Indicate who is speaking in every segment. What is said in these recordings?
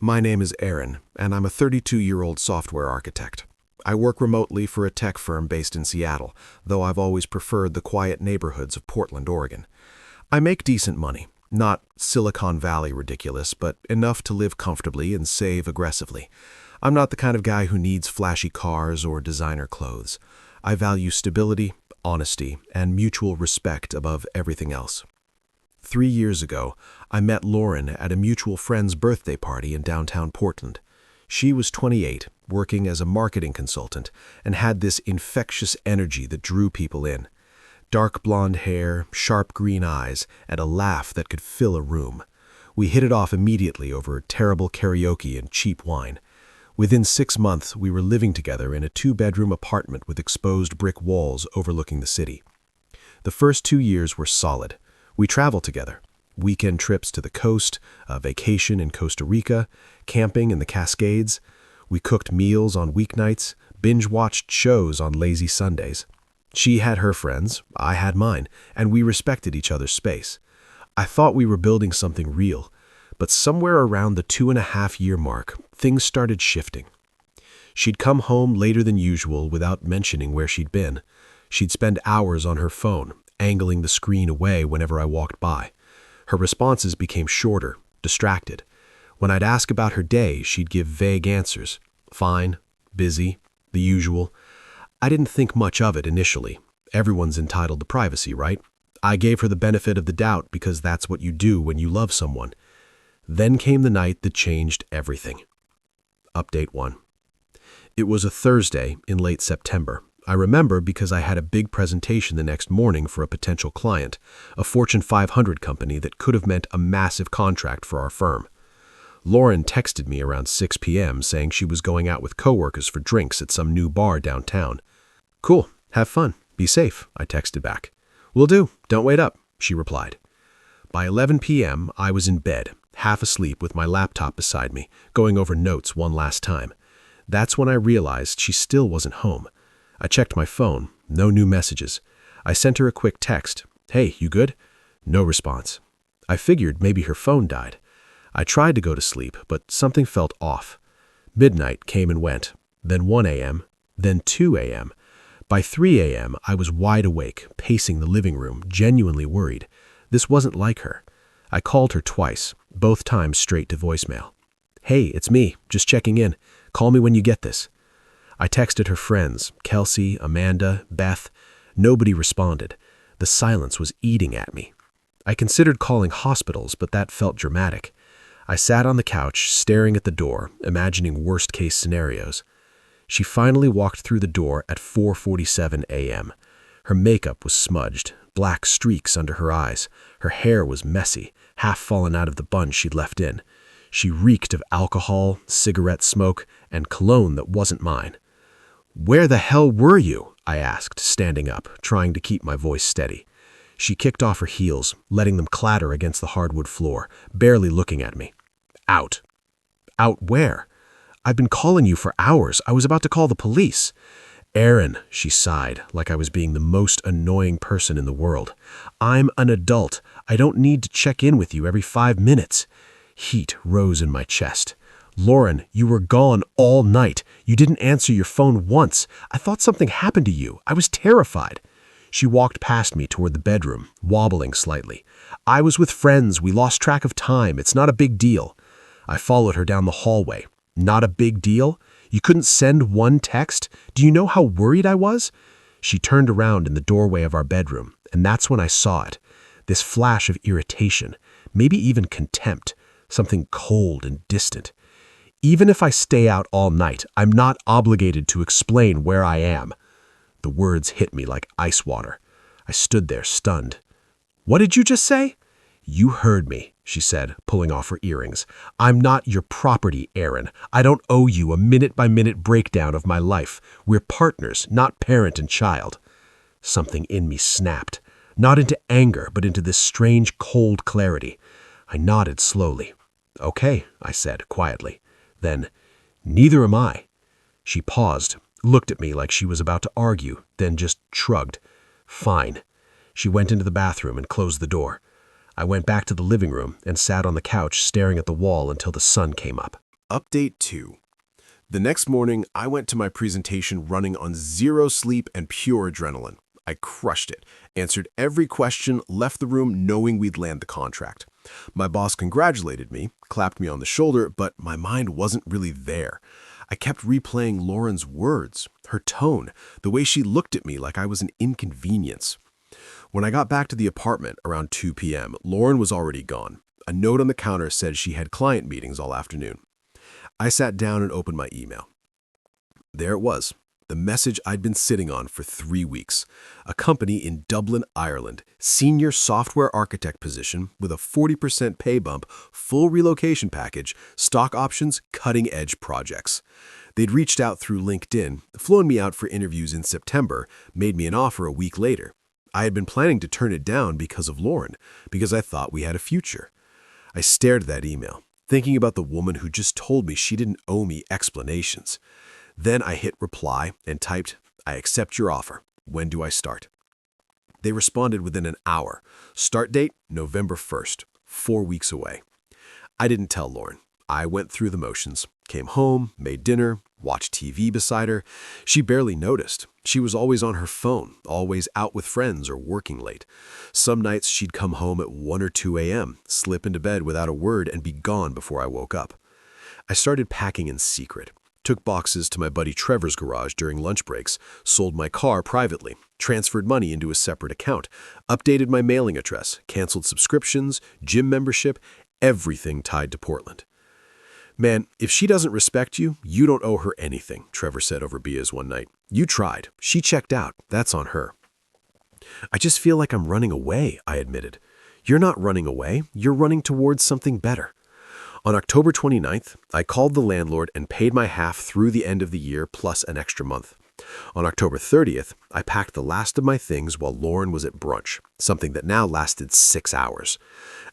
Speaker 1: My name is Aaron, and I'm a 32-year-old software architect. I work remotely for a tech firm based in Seattle, though I've always preferred the quiet neighborhoods of Portland, Oregon. I make decent money, not Silicon Valley ridiculous, but enough to live comfortably and save aggressively. I'm not the kind of guy who needs flashy cars or designer clothes. I value stability, honesty, and mutual respect above everything else. 3 years ago, I met Lauren at a mutual friend's birthday party in downtown Portland. She was 28, working as a marketing consultant, and had this infectious energy that drew people in. Dark blonde hair, sharp green eyes, and a laugh that could fill a room. We hit it off immediately over terrible karaoke and cheap wine. Within 6 months, we were living together in a 2-bedroom apartment with exposed brick walls overlooking the city. The first 2 years were solid. We traveled together. Weekend trips to the coast, a vacation in Costa Rica, camping in the Cascades. We cooked meals on weeknights, binge-watched shows on lazy Sundays. She had her friends, I had mine, and we respected each other's space. I thought we were building something real, but somewhere around the 2.5-year mark, things started shifting. She'd come home later than usual without mentioning where she'd been. She'd spend hours on her phone, angling the screen away whenever I walked by. Her responses became shorter, distracted. When I'd ask about her day, she'd give vague answers. Fine, busy, the usual. I didn't think much of it initially. Everyone's entitled to privacy, right? I gave her the benefit of the doubt because that's what you do when you love someone. Then came the night that changed everything. Update 1. It was a Thursday in late September. I remember because I had a big presentation the next morning for a potential client, a Fortune 500 company that could have meant a massive contract for our firm. Lauren texted me around 6 p.m. saying she was going out with coworkers for drinks at some new bar downtown. Cool, have fun, be safe, I texted back. Will do, don't wait up, she replied. By 11 p.m., I was in bed, half asleep with my laptop beside me, going over notes one last time. That's when I realized she still wasn't home. I checked my phone, no new messages. I sent her a quick text. Hey, you good? No response. I figured maybe her phone died. I tried to go to sleep, but something felt off. Midnight came and went, then 1 a.m., then 2 a.m. By 3 a.m., I was wide awake, pacing the living room, genuinely worried. This wasn't like her. I called her twice, both times straight to voicemail. Hey, it's me, just checking in. Call me when you get this. I texted her friends, Kelsey, Amanda, Beth. Nobody responded. The silence was eating at me. I considered calling hospitals, but that felt dramatic. I sat on the couch, staring at the door, imagining worst-case scenarios. She finally walked through the door at 4:47 a.m. Her makeup was smudged, black streaks under her eyes. Her hair was messy, half fallen out of the bun she'd left in. She reeked of alcohol, cigarette smoke, and cologne that wasn't mine. Where the hell were you? I asked, standing up, trying to keep my voice steady. She kicked off her heels, letting them clatter against the hardwood floor, barely looking at me. Out. Out where? I've been calling you for hours. I was about to call the police. Aaron, she sighed, like I was being the most annoying person in the world. I'm an adult. I don't need to check in with you every 5 minutes. Heat rose in my chest. Lauren, you were gone all night. You didn't answer your phone once. I thought something happened to you. I was terrified. She walked past me toward the bedroom, wobbling slightly. I was with friends. We lost track of time. It's not a big deal. I followed her down the hallway. Not a big deal? You couldn't send one text? Do you know how worried I was? She turned around in the doorway of our bedroom, and that's when I saw it. This flash of irritation, maybe even contempt, something cold and distant. Even if I stay out all night, I'm not obligated to explain where I am. The words hit me like ice water. I stood there stunned. What did you just say? You heard me, she said, pulling off her earrings. I'm not your property, Aaron. I don't owe you a minute-by-minute breakdown of my life. We're partners, not parent and child. Something in me snapped, not into anger, but into this strange, cold clarity. I nodded slowly. Okay, I said quietly. Then, neither am I. She paused, looked at me like she was about to argue, then just shrugged. Fine. She went into the bathroom and closed the door. I went back to the living room and sat on the couch staring at the wall until the sun came up. Update 2. The next morning, I went to my presentation running on zero sleep and pure adrenaline. I crushed it, answered every question, left the room knowing we'd land the contract. My boss congratulated me, clapped me on the shoulder, but my mind wasn't really there. I kept replaying Lauren's words, her tone, the way she looked at me like I was an inconvenience. When I got back to the apartment around 2 p.m., Lauren was already gone. A note on the counter said she had client meetings all afternoon. I sat down and opened my email. There it was, the message I'd been sitting on for 3 weeks. A company in Dublin, Ireland, senior software architect position with a 40% pay bump, full relocation package, stock options, cutting-edge projects. They'd reached out through LinkedIn, flown me out for interviews in September, made me an offer a week later. I had been planning to turn it down because of Lauren, because I thought we had a future. I stared at that email, thinking about the woman who just told me she didn't owe me explanations. Then I hit reply and typed, "I accept your offer. When do I start?" They responded within an hour. Start date, November 1st, 4 weeks away. I didn't tell Lauren. I went through the motions, came home, made dinner, watched TV beside her. She barely noticed. She was always on her phone, always out with friends or working late. Some nights she'd come home at 1 or 2 a.m., slip into bed without a word, and be gone before I woke up. I started packing in secret. Took boxes to my buddy Trevor's garage during lunch breaks, sold my car privately, transferred money into a separate account, updated my mailing address, canceled subscriptions, gym membership, everything tied to Portland. "Man, if she doesn't respect you, you don't owe her anything," Trevor said over beers one night. "You tried. She checked out. That's on her." "I just feel like I'm running away," I admitted. "You're not running away. You're running towards something better." On October 29th, I called the landlord and paid my half through the end of the year plus an extra month. On October 30th, I packed the last of my things while Lauren was at brunch, something that now lasted 6 hours.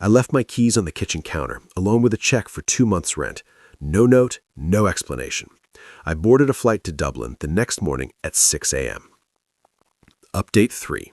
Speaker 1: I left my keys on the kitchen counter, along with a check for 2 months' rent. No note, no explanation. I boarded a flight to Dublin the next morning at 6 a.m. Update 3.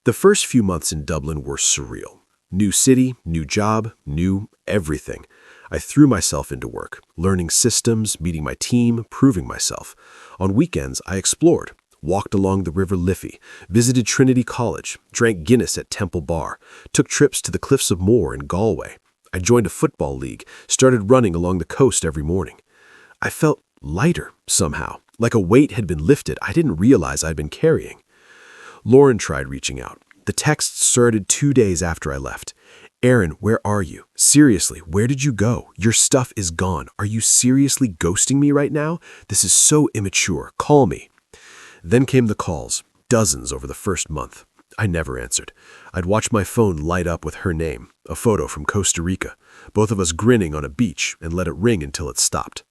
Speaker 1: The first few months in Dublin were surreal. New city, new job, new everything. I threw myself into work, learning systems, meeting my team, proving myself. On weekends, I explored, walked along the River Liffey, visited Trinity College, drank Guinness at Temple Bar, took trips to the Cliffs of Moher in Galway. I joined a football league, started running along the coast every morning. I felt lighter somehow, like a weight had been lifted I didn't realize I'd been carrying. Lauren tried reaching out. The text started 2 days after I left. "Aaron, where are you? Seriously, where did you go? Your stuff is gone. Are you seriously ghosting me right now? This is so immature. Call me." Then came the calls, dozens over the first month. I never answered. I'd watch my phone light up with her name, a photo from Costa Rica, both of us grinning on a beach, and let it ring until it stopped.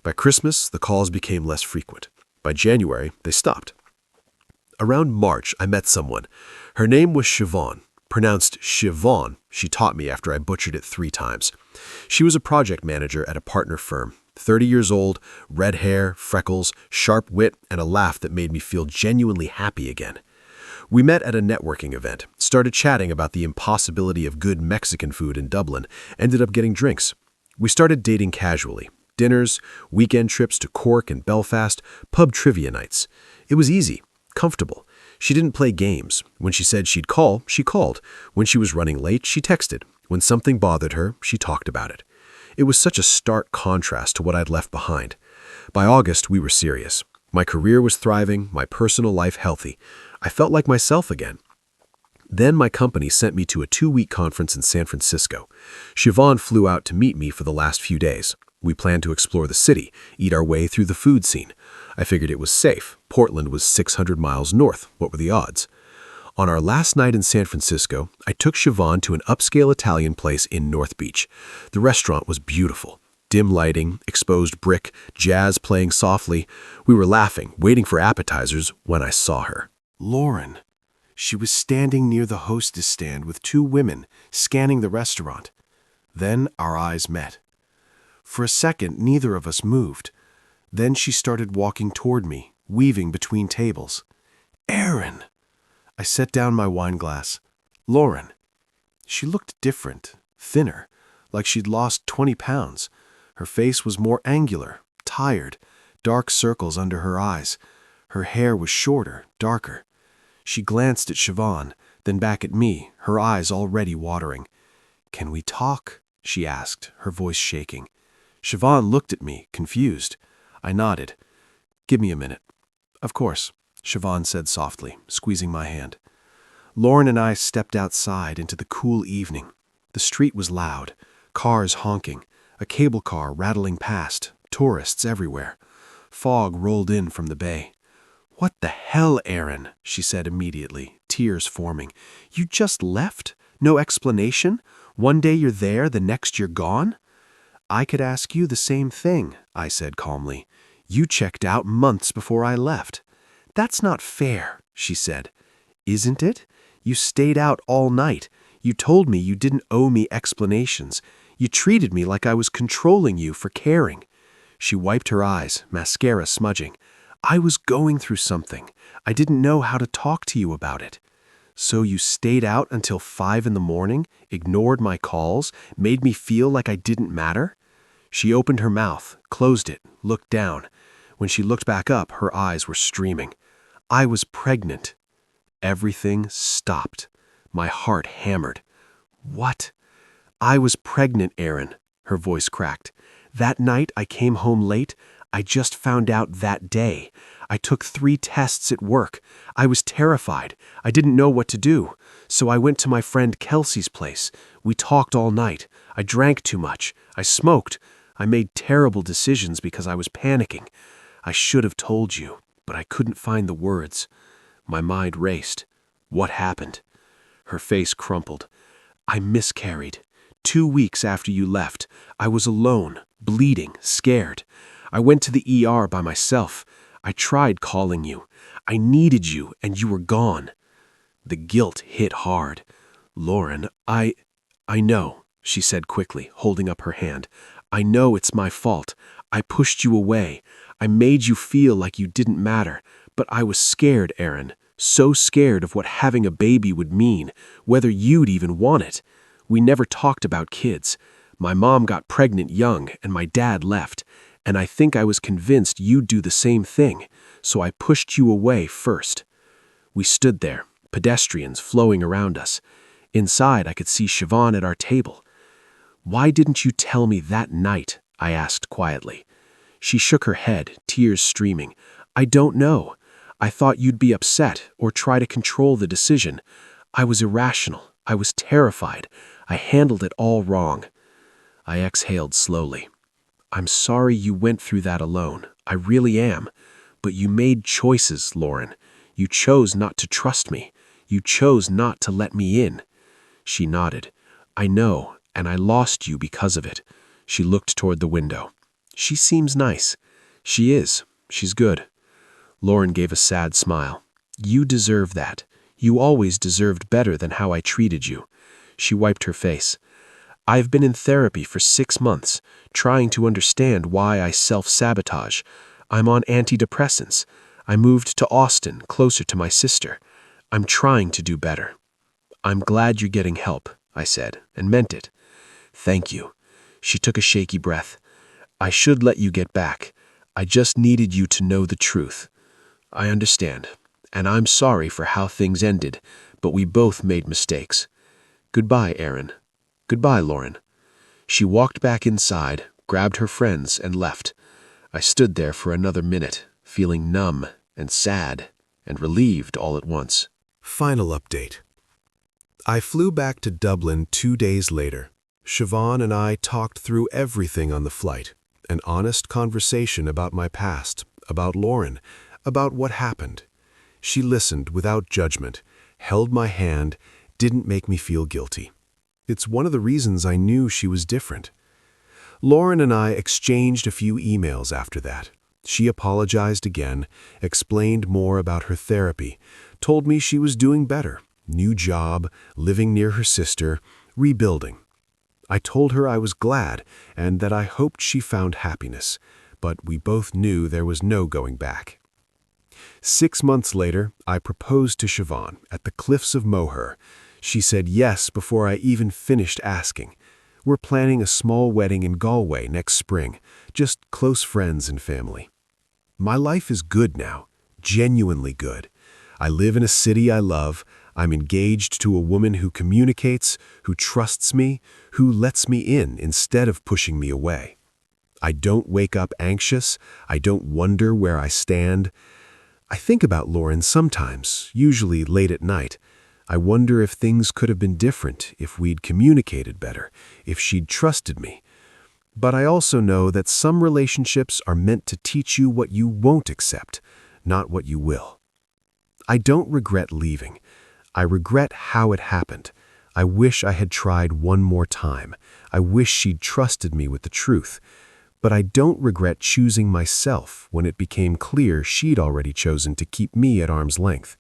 Speaker 1: By Christmas, the calls became less frequent. By January, they stopped. Around March, I met someone. Her name was Siobhan. Pronounced Siobhan, she taught me after I butchered it 3 times. She was a project manager at a partner firm, 30 years old, red hair, freckles, sharp wit, and a laugh that made me feel genuinely happy again. We met at a networking event, started chatting about the impossibility of good Mexican food in Dublin, ended up getting drinks. We started dating casually. Dinners, weekend trips to Cork and Belfast, pub trivia nights. It was easy, comfortable. She didn't play games. When she said she'd call, she called. When she was running late, she texted. When something bothered her, she talked about it. It was such a stark contrast to what I'd left behind. By August, we were serious. My career was thriving, my personal life healthy. I felt like myself again. Then my company sent me to a 2-week conference in San Francisco. Siobhan flew out to meet me for the last few days. We planned to explore the city, eat our way through the food scene. I figured it was safe. Portland was 600 miles north. What were the odds? On our last night in San Francisco, I took Siobhan to an upscale Italian place in North Beach. The restaurant was beautiful. Dim lighting, exposed brick, jazz playing softly. We were laughing, waiting for appetizers, when I saw her. Lauren. She was standing near the hostess stand with 2 women, scanning the restaurant. Then our eyes met. For a second, neither of us moved. Then she started walking toward me, weaving between tables. "Aaron!" I set down my wine glass. "Lauren." She looked different, thinner, like she'd lost 20 pounds. Her face was more angular, tired, dark circles under her eyes. Her hair was shorter, darker. She glanced at Siobhan, then back at me, her eyes already watering. "Can we talk?" she asked, her voice shaking. Siobhan looked at me, confused. I nodded. "Give me a minute." "Of course," Siobhan said softly, squeezing my hand. Lauren and I stepped outside into the cool evening. The street was loud, cars honking, a cable car rattling past, tourists everywhere. Fog rolled in from the bay. "What the hell, Aaron?" she said immediately, tears forming. "You just left? No explanation? One day you're there, the next you're gone?" "I could ask you the same thing," I said calmly. "You checked out months before I left." "That's not fair," she said. "Isn't it? You stayed out all night. You told me you didn't owe me explanations. You treated me like I was controlling you for caring." She wiped her eyes, mascara smudging. "I was going through something. I didn't know how to talk to you about it." "So you stayed out until 5 in the morning, ignored my calls, made me feel like I didn't matter?" She opened her mouth, closed it, looked down. When she looked back up, her eyes were streaming. "I was pregnant." Everything stopped. My heart hammered. "What?" "I was pregnant, Aaron," her voice cracked. "That night I came home late. I just found out that day. I took 3 tests at work. I was terrified. I didn't know what to do. So I went to my friend Kelsey's place. We talked all night. I drank too much. I smoked. I made terrible decisions because I was panicking. I should have told you, but I couldn't find the words." My mind raced. "What happened?" Her face crumpled. "I miscarried. 2 weeks after you left. I was alone, bleeding, scared. I went to the ER by myself. I tried calling you. I needed you, and you were gone." The guilt hit hard. "Lauren, I know," she said quickly, holding up her hand. "I know it's my fault. I pushed you away. I made you feel like you didn't matter. But I was scared, Aaron. So scared of what having a baby would mean, whether you'd even want it. We never talked about kids. My mom got pregnant young, and my dad left. And I think I was convinced you'd do the same thing, so I pushed you away first." We stood there, pedestrians flowing around us. Inside, I could see Siobhan at our table. "Why didn't you tell me that night?" I asked quietly. She shook her head, tears streaming. "I don't know. I thought you'd be upset or try to control the decision. I was irrational. I was terrified. I handled it all wrong." I exhaled slowly. "I'm sorry you went through that alone. I really am. But you made choices, Lauren. You chose not to trust me. You chose not to let me in." She nodded. "I know, and I lost you because of it." She looked toward the window. "She seems nice." "She is. She's good." Lauren gave a sad smile. "You deserve that. You always deserved better than how I treated you." She wiped her face. "I've been in therapy for 6 months, trying to understand why I self-sabotage. I'm on antidepressants. I moved to Austin, closer to my sister. I'm trying to do better." "I'm glad you're getting help," I said, and meant it. "Thank you." She took a shaky breath. "I should let you get back. I just needed you to know the truth. I understand, and I'm sorry for how things ended, but we both made mistakes. Goodbye, Aaron. Goodbye, Lauren." She walked back inside, grabbed her friends, and left. I stood there for another minute, feeling numb and sad and relieved all at once.
Speaker 2: Final update. I flew back to Dublin 2 days later. Siobhan and I talked through everything on the flight, an honest conversation about my past, about Lauren, about what happened. She listened without judgment, held my hand, didn't make me feel guilty. It's one of the reasons I knew she was different. Lauren and I exchanged a few emails after that. She apologized again, explained more about her therapy, told me she was doing better, new job, living near her sister, rebuilding. I told her I was glad and that I hoped she found happiness, but we both knew there was no going back. 6 months later, I proposed to Siobhan at the cliffs of Moher. She said yes before I even finished asking. We're planning a small wedding in Galway next spring, just close friends and family. My life is good now, genuinely good. I live in a city I love. I'm engaged to a woman who communicates, who trusts me, who lets me in instead of pushing me away. I don't wake up anxious. I don't wonder where I stand. I think about Lauren sometimes, usually late at night. I wonder if things could have been different, if we'd communicated better, if she'd trusted me. But I also know that some relationships are meant to teach you what you won't accept, not what you will. I don't regret leaving. I regret how it happened. I wish I had tried one more time. I wish she'd trusted me with the truth. But I don't regret choosing myself when it became clear she'd already chosen to keep me at arm's length.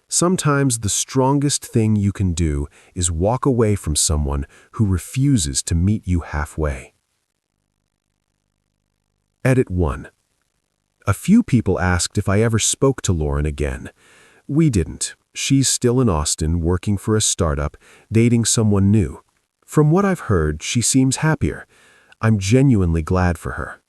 Speaker 2: Sometimes the strongest thing you can do is walk away from someone who refuses to meet you halfway. Edit 1. A few people asked if I ever spoke to Lauren again. We didn't. She's still in Austin, working for a startup, dating someone new. From what I've heard, she seems happier. I'm genuinely glad for her.